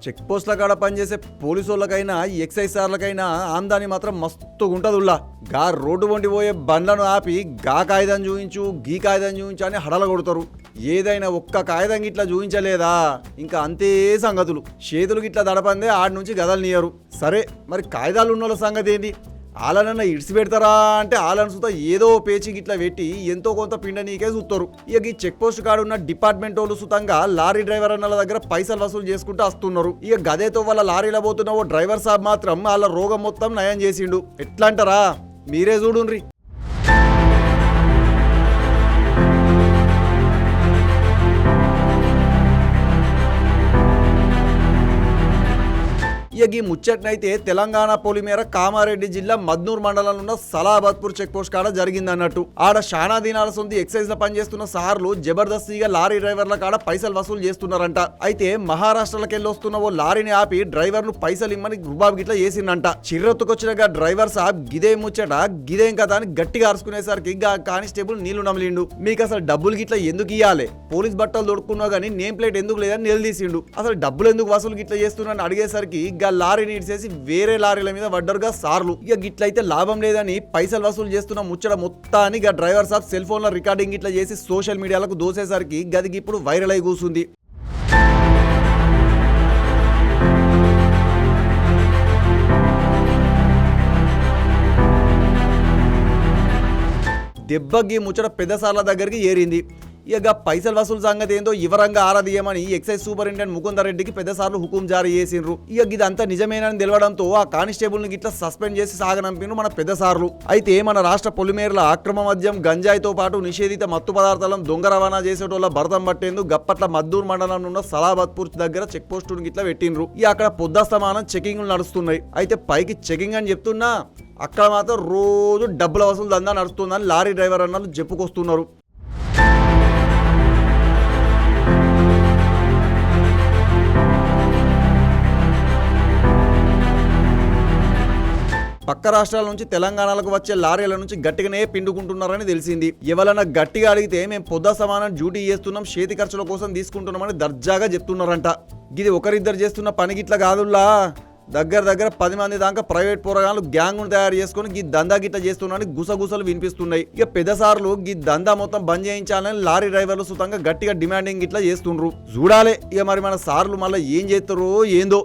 Check పోస్ట్ల కాడ పనిచేసే police వాళ్ళకైనా ఎక్సైజ్ సార్లకైనా ఆమ్దాని మాత్రం మస్తుగా ఉంటదుల్లా. గా రోడ్డు వండి పోయే బండ్లను ఆపి గా కాగితం చూయించు గీ కాగితం చూయించు అని హడల కొడతారు. ఏదైనా ఒక్క కాగితం గిట్లా చూయించలేదా ఇంకా అంతే సంగతులు. చేతులు గిట్లా దడపందే ఆడి నుంచి గదలనియరు. సరే మరి కాగితాలు ఉన్న వాళ్ళ సంగతి ఏంటి? ఆలనన్నా ఇడిసి పెడతారా అంటే ఆలను సుతా ఏదో పేచి గిట్లా పెట్టి ఎంతో కొంత పిండ నీకే చూస్తారు. ఇక ఈ చెక్ పోస్ట్ కాడ ఉన్న డిపార్ట్మెంట్ వాళ్ళు సుతంగా లారీ డ్రైవర్ అన్నల దగ్గర పైసలు వసూలు చేసుకుంటూ వస్తున్నారు. ఇక గదేతో వాళ్ళ లారీలో పోతున్న ఓ డ్రైవర్ సాబ్ మాత్రం వాళ్ళ రోగం మొత్తం నయం చేసిండు. ఎట్లా అంటారా? మీరే చూడుండ్రి. ఈ ముచ్చట్నైతే తెలంగాణ పొలిమేర కామారెడ్డి జిల్లా మద్నూర్ మండలంలో ఉన్న సలాబత్పూర్ చెక్ పోస్ట్ కాడ జరిగిందన్నట్టు. ఆడ శానా దినాల సొంత ఎక్సైజ్ లో పనిచేస్తున్న సార్లు జబర్దస్తిగా లారీ డ్రైవర్ల కాడ పైసలు వసూలు చేస్తున్నారంట. అయితే మహారాష్ట్రలకెళ్ళి వస్తున్న ఓ లారీని ఆపి డ్రైవర్లు పైసలు ఇమ్మని రుబాబు గిట్లా చేసిందంట. చిర్రెత్తుకొచ్చిన డ్రైవర్ సాబ్ గిదేం ముచ్చట గిదేం కదా అని గట్టిగా అరుచుకునేసరికి కానిస్టేబుల్ నీళ్లు నమిలిండు. మీకు అసలు డబ్బులు గిట్లా ఎందుకు ఇయ్యాలి? పోలీస్ బట్టలు దొడుకున్నా గానీ నేమ్ ప్లేట్ ఎందుకు లేదని నిలదీసిండు. అసలు డబ్బులు ఎందుకు వసూలు గిట్లా చేస్తున్నారని అడిగేసరికి లారీని ఇడిసేసి వేరే లారీల మీద పడ్డరుగా సార్లు. ఇక గిట్లయితే లాభం లేదని పైసలు వసూలు చేస్తున్న ముచ్చట మొత్తాన్ని డ్రైవర్ సాబ్ సెల్ ఫోన్ లో రికార్డింగ్ ఇట్లా చేసి సోషల్ మీడియాలకు దోసేసరికి గదికి ఇప్పుడు వైరల్ అయి కూసుంది. దెబ్బకి ముచ్చట పెద్దసార్ల దగ్గరికి ఏరింది. ఇక పైసలు వసూలు సంగతి ఏందో వివరంగా ఆరాదీయమని ఎక్సైజ్ సూపరింటెండెంట్ ముకుందర్ రెడ్డికి పెద్దసార్లు హుకుం జారీ చేసిండ్రు. ఇక ఇదంతా నిజమేనని తెలవడంతో ఆ కానిస్టేబుల్ ని గిట్లా సస్పెండ్ చేసి సాగనంపిను మన పెద్దసార్లు. అయితే మన రాష్ట్ర పొలిమేరల అక్రమ మద్యం గంజాయితో పాటు నిషేధిత మత్తు పదార్థాలను దొంగ రవాణా చేసేటోళ్ళ భరతం పట్టేందుకు గప్పట్ల మద్దూర్ మండలం ఉన్న సలాబత్పూర్ దగ్గర చెక్ పోస్టును గిట్లా పెట్టిండ్రు. ఇక అక్కడ పొద్దస్తమానం చెకింగ్లు నడుస్తున్నాయి. అయితే పైకి చెకింగ్ అని చెప్తున్నా అక్కడ మాత్రం రోజు డబ్బుల వసూలు దందా నడుస్తుందని లారీ డ్రైవర్ అన్నలు చెప్పుకొస్తున్నారు. పక్క రాష్ట్రాల నుంచి తెలంగాణకు వచ్చే లారీల నుంచి గట్టిగానే పిండుకుంటున్నారని తెలిసింది. ఎవరైనా గట్టిగా అడిగితే మేము పొద్దు సమానం డ్యూటీ చేస్తున్నాం, చేతి ఖర్చుల కోసం తీసుకుంటున్నామని దర్జాగా చెప్తున్నారంట. ఇది ఒకరిద్దరు చేస్తున్న పని గిట్ల కాదుల్లా. దగ్గర 10 మంది దాకా ప్రైవేట్ పోరగాళ్ళు గ్యాంగ్ను తయారు చేసుకుని గీ దందా గిట్ల చేస్తున్నారని గుసగుసలు వినిపిస్తున్నాయి. ఇక పెద్దసార్లు గీ దందా మొత్తం బంద్ చేయించాలని లారీ డ్రైవర్లు సుతంగా గట్టిగా డిమాండింగ్ గిట్లా చేస్తుండ్రు. చూడాలి ఇక మరి మన సార్లు మళ్ళీ ఏం చేస్తారో ఏందో.